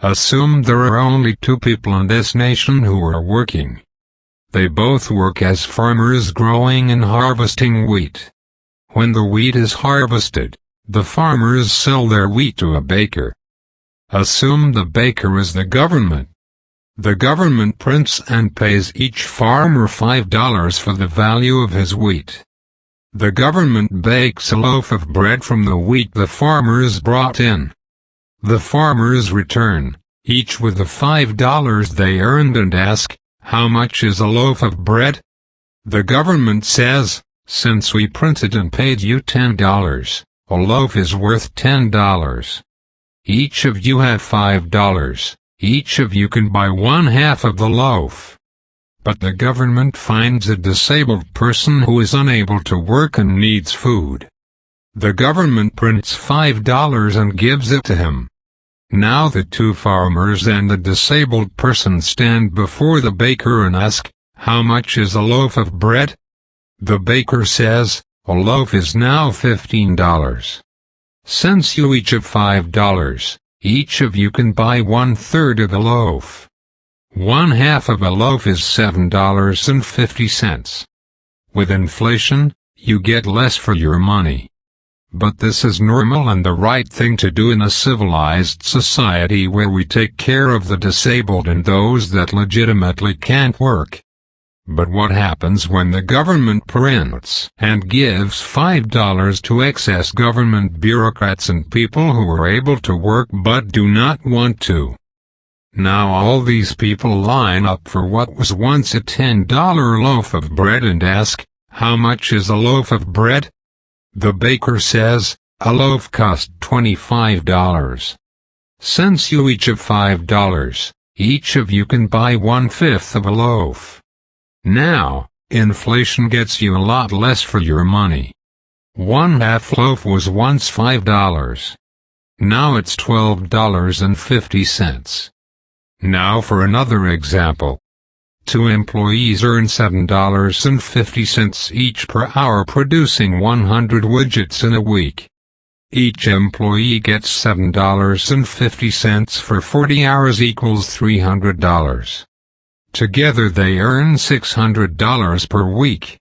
Assume there are only two people in this nation who are working. They both work as farmers growing and harvesting wheat. When the wheat is harvested, the farmers sell their wheat to a baker. Assume the baker is the government. The government prints and pays each farmer $5 for the value of his wheat. The government bakes a loaf of bread from the wheat the farmers brought in. The farmers return, each with the $5 they earned, and ask, "How much is a loaf of bread?" The government says, "Since we printed and paid you $10, a loaf is worth $10. Each of you had $5. Each of you can buy 1/2 of the loaf." But the government finds a disabled person who is unable to work and needs food. The government prints $5 and gives it to him. Now the two farmers and the disabled person stand before the baker and ask, "How much is a loaf of bread?" The baker says, "A loaf is now $15. Since you each have $5, each of you can buy 1/3 of the loaf. 1/2 of a loaf is $7.50. With inflation, you get less for your money. But this is normal and the right thing to do in a civilized society where we take care of the disabled and those that legitimately can't work. But what happens when the government prints and gives $5 to excess government bureaucrats and people who are able to work but do not want to? Now all these people line up for what was once a $10 loaf of bread and ask, "How much is a loaf of bread?" The baker says, "A loaf cost $25. Since you each have $5, each of you can buy 1/5 of a loaf." Now, inflation gets you a lot less for your money. 1/2 loaf was once $5. Now it's $12.50. Now for another example. Two employees earn $7.50 each per hour producing 100 widgets in a week. Each employee gets $7.50 for 40 hours equals $300. Together they earn $600 per week.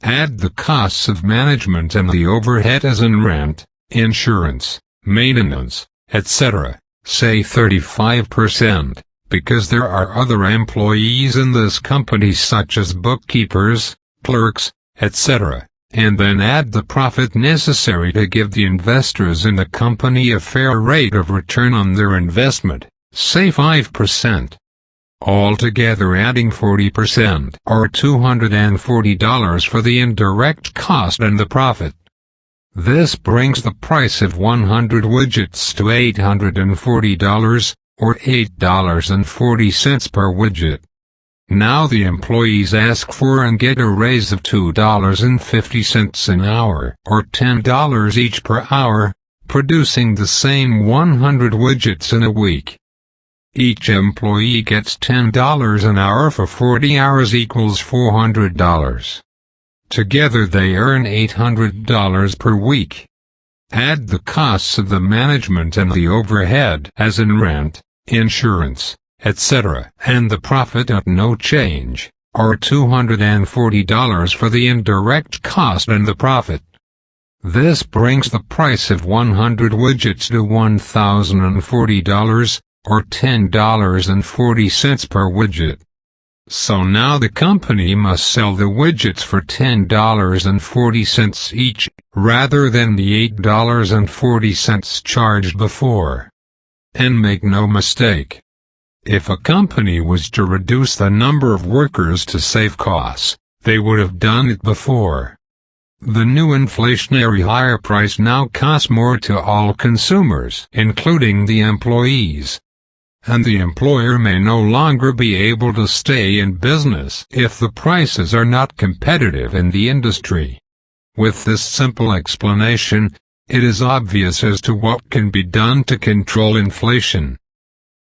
Add the costs of management and the overhead as in rent, insurance, maintenance, etc., say 35%. Because there are other employees in this company such as bookkeepers, clerks, etc., and then add the profit necessary to give the investors in the company a fair rate of return on their investment, say 5%. Altogether adding 40% or $240 for the indirect cost and the profit. This brings the price of 100 widgets to $840. Or $8.40 per widget. Now the employees ask for and get a raise of $2.50 an hour, or $10 each per hour, producing the same 100 widgets in a week. Each employee gets $10 an hour for 40 hours equals $400. Together they earn $800 per week. Add the costs of the management and the overhead as in rent, insurance, etc., and the profit at no change, or $240 for the indirect cost and the profit. This brings the price of 100 widgets to $1,040, or $10.40 per widget. So now the company must sell the widgets for $10.40 each, rather than the $8.40 charged before. And make no mistake. If a company was to reduce the number of workers to save costs, they would have done it before. The new inflationary higher price now costs more to all consumers, including the employees. And the employer may no longer be able to stay in business if the prices are not competitive in the industry. With this simple explanation, it is obvious as to what can be done to control inflation.